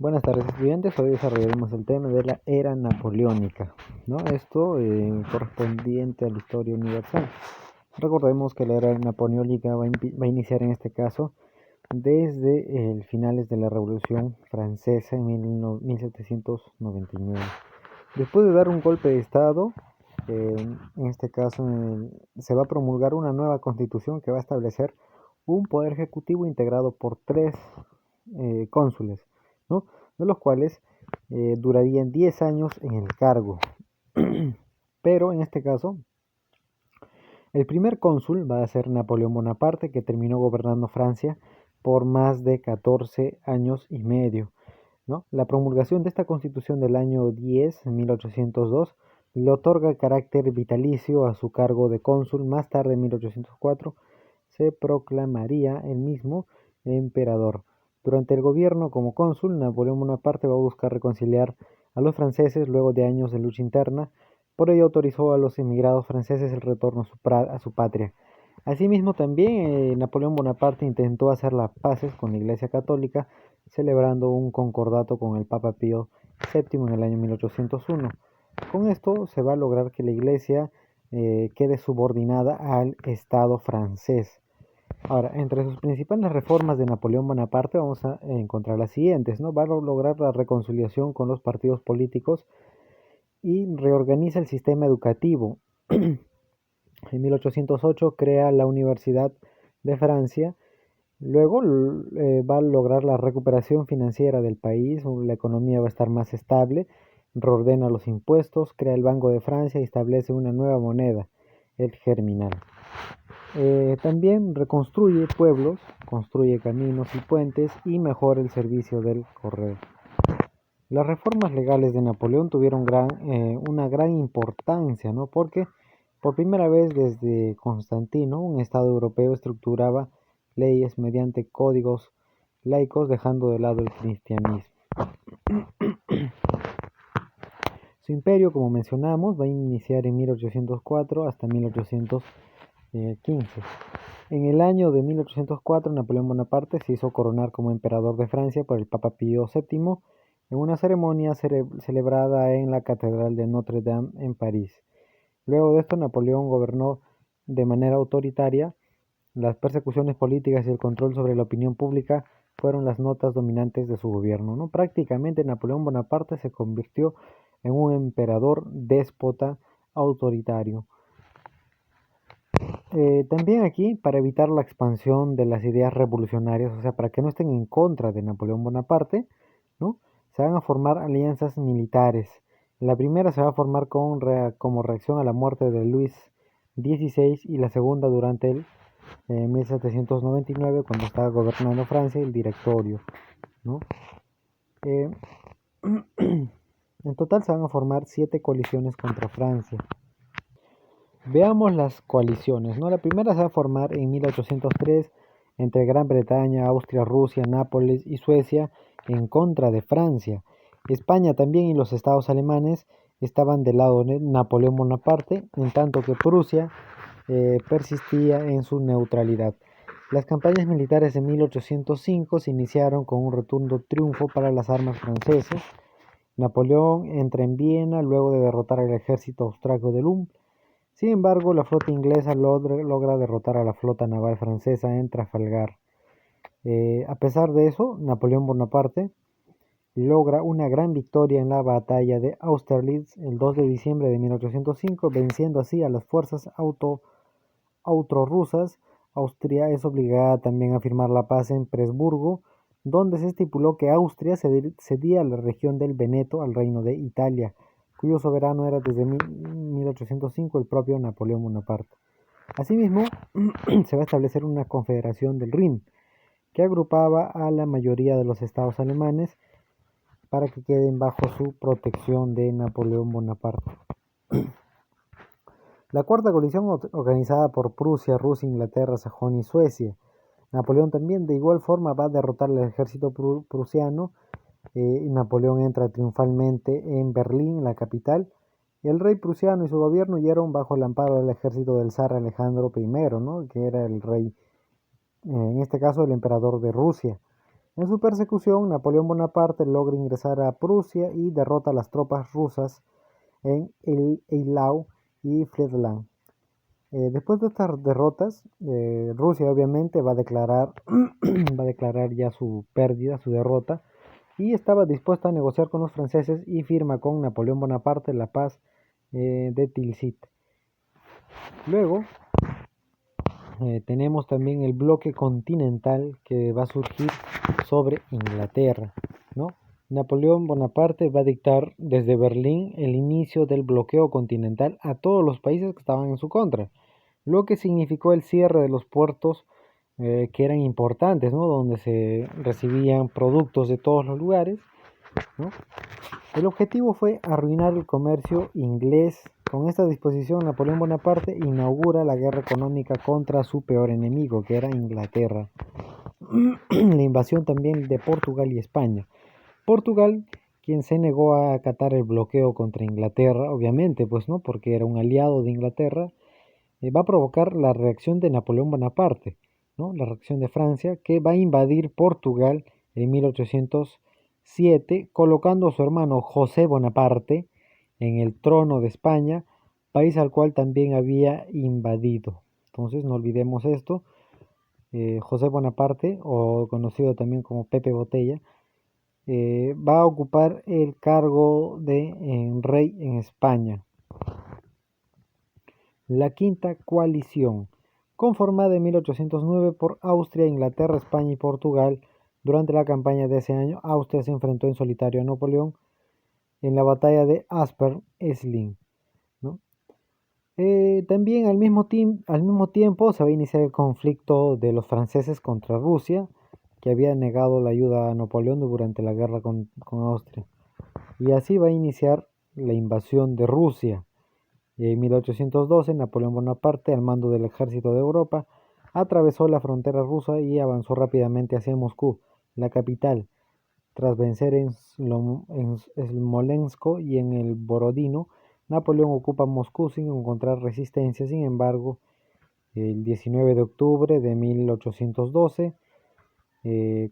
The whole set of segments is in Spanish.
Buenas tardes, estudiantes. Hoy desarrollaremos el tema de la era napoleónica, ¿no? Esto correspondiente a la historia universal. Recordemos que la era napoleónica va a iniciar en este caso desde el finales de la Revolución Francesa en 1799. Después de dar un golpe de Estado, en este caso se va a promulgar una nueva constitución que va a establecer un poder ejecutivo integrado por tres cónsules, ¿no? De los cuales durarían 10 años en el cargo. Pero en este caso, el primer cónsul va a ser Napoleón Bonaparte, que terminó gobernando Francia por más de 14 años y medio, ¿no? La promulgación de esta constitución del año 10, en 1802, le otorga carácter vitalicio a su cargo de cónsul. Más tarde, en 1804, se proclamaría el mismo emperador. Durante el gobierno como cónsul, Napoleón Bonaparte va a buscar reconciliar a los franceses luego de años de lucha interna. Por ello autorizó a los emigrados franceses el retorno a su patria. Asimismo, también Napoleón Bonaparte intentó hacer las paces con la Iglesia Católica, celebrando un concordato con el Papa Pío VII en el año 1801. Con esto se va a lograr que la Iglesia quede subordinada al Estado francés. Ahora, entre sus principales reformas de Napoleón Bonaparte vamos a encontrar las siguientes, ¿no? Va a lograr la reconciliación con los partidos políticos y reorganiza el sistema educativo. En 1808 crea la Universidad de Francia. Luego va a lograr la recuperación financiera del país, la economía va a estar más estable, reordena los impuestos, crea el Banco de Francia y establece una nueva moneda, el germinal. También reconstruye pueblos, construye caminos y puentes y mejora el servicio del correo. Las reformas legales de Napoleón tuvieron una gran importancia, ¿no? Porque por primera vez desde Constantino, un Estado europeo estructuraba leyes mediante códigos laicos, dejando de lado el cristianismo. Su imperio, como mencionamos, va a iniciar en 1804 hasta 1815. En el año de 1804, Napoleón Bonaparte se hizo coronar como emperador de Francia por el Papa Pío VII en una ceremonia celebrada en la Catedral de Notre Dame en París. Luego de esto, Napoleón gobernó de manera autoritaria. Las persecuciones políticas y el control sobre la opinión pública fueron las notas dominantes de su gobierno, ¿no? Prácticamente Napoleón Bonaparte se convirtió en un emperador déspota autoritario. También aquí, para evitar la expansión de las ideas revolucionarias, o sea, para que no estén en contra de Napoleón Bonaparte, ¿no? Se van a formar alianzas militares. La primera se va a formar como reacción a la muerte de Luis XVI y la segunda durante el 1799, cuando estaba gobernando Francia, el Directorio, ¿no? Eh, en total se van a formar 7 coaliciones contra Francia. Veamos las coaliciones, ¿no? La primera se va a formar en 1803 entre Gran Bretaña, Austria, Rusia, Nápoles y Suecia en contra de Francia. España también y los estados alemanes estaban del lado de Napoleón Bonaparte, en tanto que Prusia persistía en su neutralidad. Las campañas militares de 1805 se iniciaron con un rotundo triunfo para las armas francesas. Napoleón entra en Viena luego de derrotar al ejército austriaco de Ulm. Sin embargo, la flota inglesa logra derrotar a la flota naval francesa en Trafalgar. A pesar de eso, Napoleón Bonaparte logra una gran victoria en la batalla de Austerlitz el 2 de diciembre de 1805, venciendo así a las fuerzas austrorrusas. Austria es obligada también a firmar la paz en Presburgo, donde se estipuló que Austria cedía la región del Veneto al Reino de Italia, cuyo soberano era desde 1805 el propio Napoleón Bonaparte. Asimismo, se va a establecer una confederación del Rin, que agrupaba a la mayoría de los estados alemanes para que queden bajo su protección de Napoleón Bonaparte. La cuarta coalición organizada por Prusia, Rusia, Inglaterra, Sajonia y Suecia. Napoleón también de igual forma va a derrotar al ejército prusiano. Napoleón entra triunfalmente en Berlín, la capital. El rey prusiano y su gobierno huyeron bajo el amparo del ejército del zar Alejandro I, ¿no? Que era el rey, en este caso el emperador de Rusia. En su persecución, Napoleón Bonaparte logra ingresar a Prusia y derrota a las tropas rusas en Eylau y Friedland. Después de estas derrotas, Rusia obviamente va a declarar, va a declarar ya su pérdida, su derrota, y estaba dispuesta a negociar con los franceses y firma con Napoleón Bonaparte la paz de Tilsit. Luego tenemos también el bloque continental que va a surgir sobre Inglaterra, ¿no? Napoleón Bonaparte va a dictar desde Berlín el inicio del bloqueo continental a todos los países que estaban en su contra, lo que significó el cierre de los puertos que eran importantes, ¿no? Donde se recibían productos de todos los lugares, ¿no? El objetivo fue arruinar el comercio inglés. Con esta disposición, Napoleón Bonaparte inaugura la guerra económica contra su peor enemigo, que era Inglaterra. La invasión también de Portugal y España. Portugal, quien se negó a acatar el bloqueo contra Inglaterra, obviamente, pues no, porque era un aliado de Inglaterra, va a provocar la reacción de Napoleón Bonaparte, ¿no? La reacción de Francia, que va a invadir Portugal en 1807, colocando a su hermano José Bonaparte en el trono de España, país al cual también había invadido. Entonces, no olvidemos esto. José Bonaparte, o conocido también como Pepe Botella, va a ocupar el cargo de rey en España. La quinta coalición, conformada en 1809 por Austria, Inglaterra, España y Portugal. Durante la campaña de ese año, Austria se enfrentó en solitario a Napoleón en la batalla de Aspern-Essling, ¿no? También al mismo tiempo se va a iniciar el conflicto de los franceses contra Rusia, que había negado la ayuda a Napoleón durante la guerra con Austria. Y así va a iniciar la invasión de Rusia. En 1812, Napoleón Bonaparte, al mando del ejército de Europa, atravesó la frontera rusa y avanzó rápidamente hacia Moscú, la capital. Tras vencer en Smolensk y en el Borodino, Napoleón ocupa Moscú sin encontrar resistencia. Sin embargo, el 19 de octubre de 1812,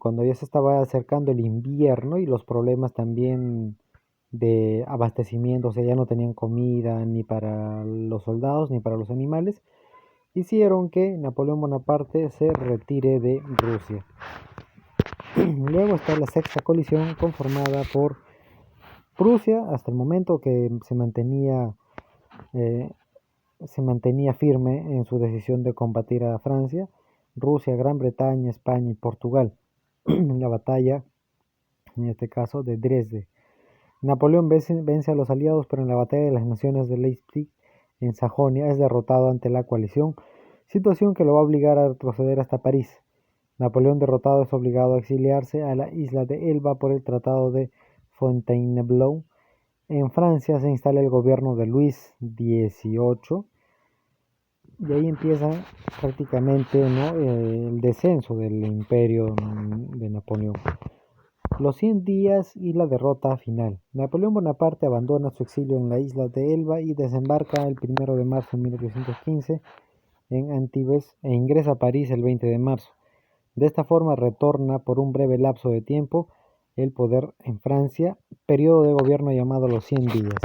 cuando ya se estaba acercando el invierno y los problemas también de abastecimiento, o sea, ya no tenían comida ni para los soldados ni para los animales, hicieron que Napoleón Bonaparte se retire de Rusia. Luego está la sexta coalición, conformada por Prusia, hasta el momento que se mantenía firme en su decisión de combatir a Francia, Rusia, Gran Bretaña, España y Portugal en la batalla, en este caso, de Dresde. Napoleón vence a los aliados, pero en la batalla de las naciones de Leipzig, en Sajonia, es derrotado ante la coalición, situación que lo va a obligar a retroceder hasta París. Napoleón derrotado es obligado a exiliarse a la isla de Elba por el Tratado de Fontainebleau. En Francia se instala el gobierno de Luis XVIII y ahí empieza prácticamente, ¿no?, el descenso del imperio de Napoleón. Los 100 días y la derrota final. Napoleón Bonaparte abandona su exilio en la isla de Elba y desembarca el 1 de marzo de 1815 en Antibes e ingresa a París el 20 de marzo. De esta forma retorna por un breve lapso de tiempo el poder en Francia, periodo de gobierno llamado los 100 días.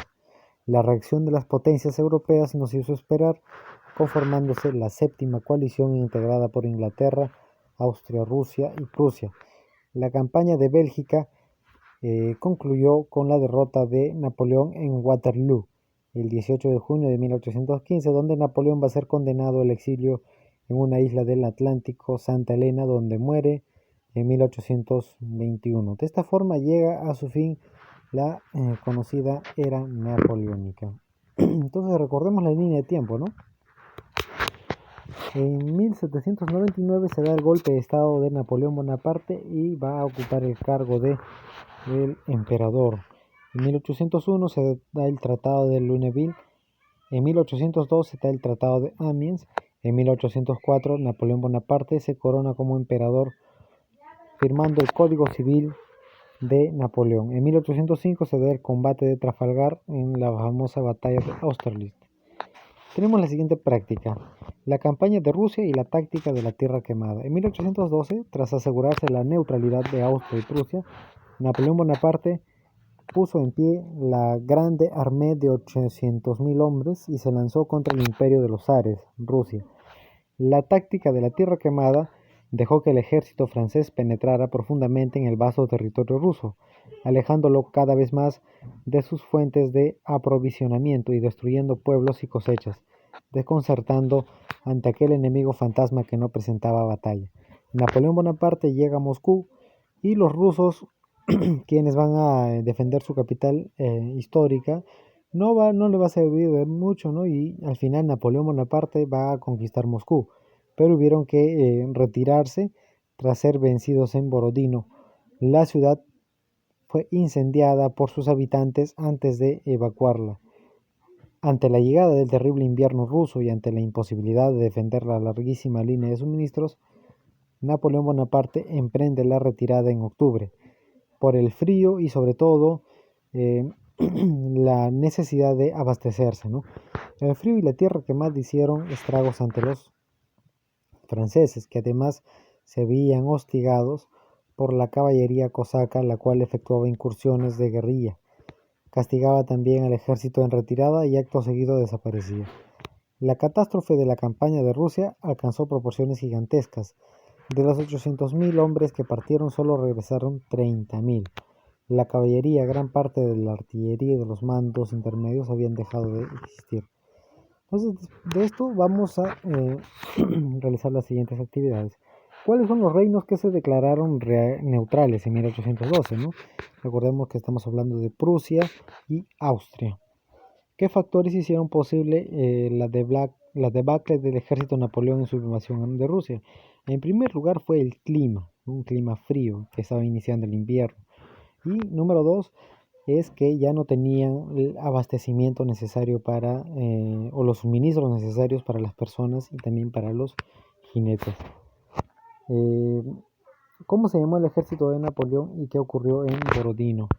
La reacción de las potencias europeas nos hizo esperar, conformándose la séptima coalición integrada por Inglaterra, Austria, Rusia y Prusia. La campaña de Bélgica concluyó con la derrota de Napoleón en Waterloo el 18 de junio de 1815, donde Napoleón va a ser condenado al exilio en una isla del Atlántico, Santa Elena, donde muere en 1821. De esta forma llega a su fin la conocida era napoleónica. Entonces recordemos la línea de tiempo, ¿no? En 1799 se da el golpe de estado de Napoleón Bonaparte y va a ocupar el cargo de el emperador. En 1801 se da el Tratado de Lunéville. En 1802 se da el Tratado de Amiens. En 1804 Napoleón Bonaparte se corona como emperador, firmando el Código Civil de Napoleón. En 1805 se da el combate de Trafalgar en la famosa batalla de Austerlitz. tenemos la siguiente práctica: la campaña de Rusia y la táctica de la tierra quemada. En 1812, tras asegurarse la neutralidad de Austria y Prusia, Napoleón Bonaparte puso en pie la Grande Armée de 800.000 hombres y se lanzó contra el imperio de los zares, Rusia. La táctica de la tierra quemada dejó que el ejército francés penetrara profundamente en el vasto territorio ruso, alejándolo cada vez más de sus fuentes de aprovisionamiento y destruyendo pueblos y cosechas, desconcertando ante aquel enemigo fantasma que no presentaba batalla. Napoleón Bonaparte llega a Moscú y los rusos, quienes van a defender su capital histórica, no le va a servir de mucho, ¿no? Y al final Napoleón Bonaparte va a conquistar Moscú, pero hubieron que retirarse tras ser vencidos en Borodino. La ciudad fue incendiada por sus habitantes antes de evacuarla. Ante la llegada del terrible invierno ruso y ante la imposibilidad de defender la larguísima línea de suministros, Napoleón Bonaparte emprende la retirada en octubre, por el frío y sobre todo la necesidad de abastecerse, ¿no? El frío y la tierra quemada hicieron estragos ante los franceses, que además se veían hostigados por la caballería cosaca, la cual efectuaba incursiones de guerrilla. Castigaba también al ejército en retirada y acto seguido desaparecía. La catástrofe de la campaña de Rusia alcanzó proporciones gigantescas. De los 800.000 hombres que partieron, solo regresaron 30.000. La caballería, gran parte de la artillería y de los mandos intermedios habían dejado de existir. Entonces, de esto vamos a realizar las siguientes actividades. ¿Cuáles son los reinos que se declararon neutrales en 1812? ¿No? Recordemos que estamos hablando de Prusia y Austria. ¿Qué factores hicieron posible la debacle del ejército de Napoleón en su invasión de Rusia? En primer lugar fue el clima, un clima frío que estaba iniciando el invierno. Y número dos es que ya no tenían el abastecimiento necesario para, o los suministros necesarios para las personas y también para los jinetes. ¿Cómo se llamó el ejército de Napoleón y qué ocurrió en Borodino?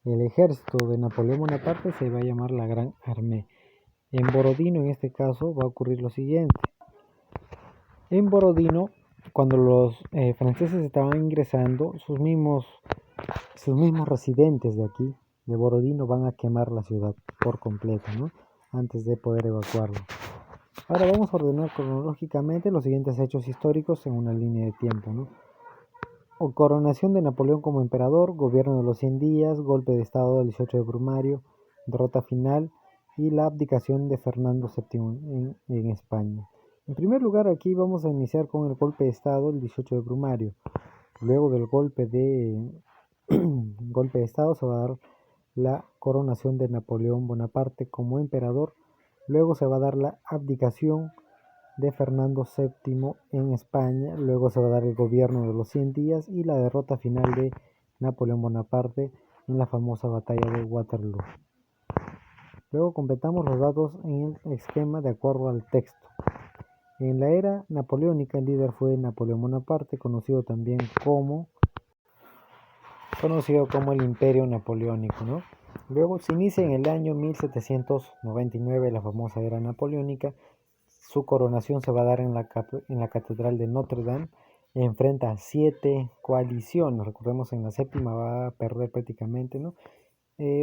El ejército de Napoleón Bonaparte se va a llamar la Gran Armée. En Borodino, en este caso, va a ocurrir lo siguiente. En Borodino, cuando los franceses estaban ingresando, sus mismos residentes de aquí, de Borodino, van a quemar la ciudad por completo, ¿no? Antes de poder evacuarla. Ahora vamos a ordenar cronológicamente los siguientes hechos históricos en una línea de tiempo, ¿no? Coronación de Napoleón como emperador, gobierno de los 100 días, golpe de estado del 18 de Brumario, derrota final y la abdicación de Fernando VII en España. En primer lugar, aquí vamos a iniciar con el golpe de estado el 18 de Brumario. Luego del golpe de estado se va a dar la coronación de Napoleón Bonaparte como emperador. Luego se va a dar la abdicación de Fernando VII en España. Luego se va a dar el gobierno de los 100 días y la derrota final de Napoleón Bonaparte en la famosa batalla de Waterloo. Luego completamos los datos en el esquema de acuerdo al texto. En la era napoleónica el líder fue Napoleón Bonaparte, conocido como el Imperio Napoleónico, ¿no? Luego se inicia en el año 1799 la famosa era napoleónica. Su coronación se va a dar en la Catedral de Notre Dame. Enfrenta a 7 coaliciones. Recordemos, en la séptima va a perder prácticamente, ¿no?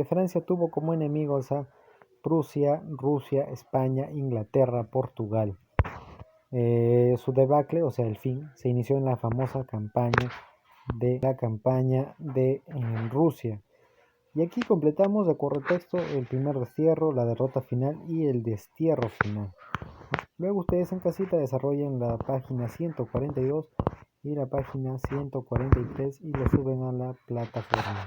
Francia tuvo como enemigos a Prusia, Rusia, España, Inglaterra, Portugal. Su debacle, o sea, el fin, se inició en la famosa campaña en Rusia. Y aquí completamos, de acuerdo al texto, el primer destierro, la derrota final y el destierro final. Luego ustedes en casita desarrollan la página 142 y la página 143 y lo suben a la plataforma.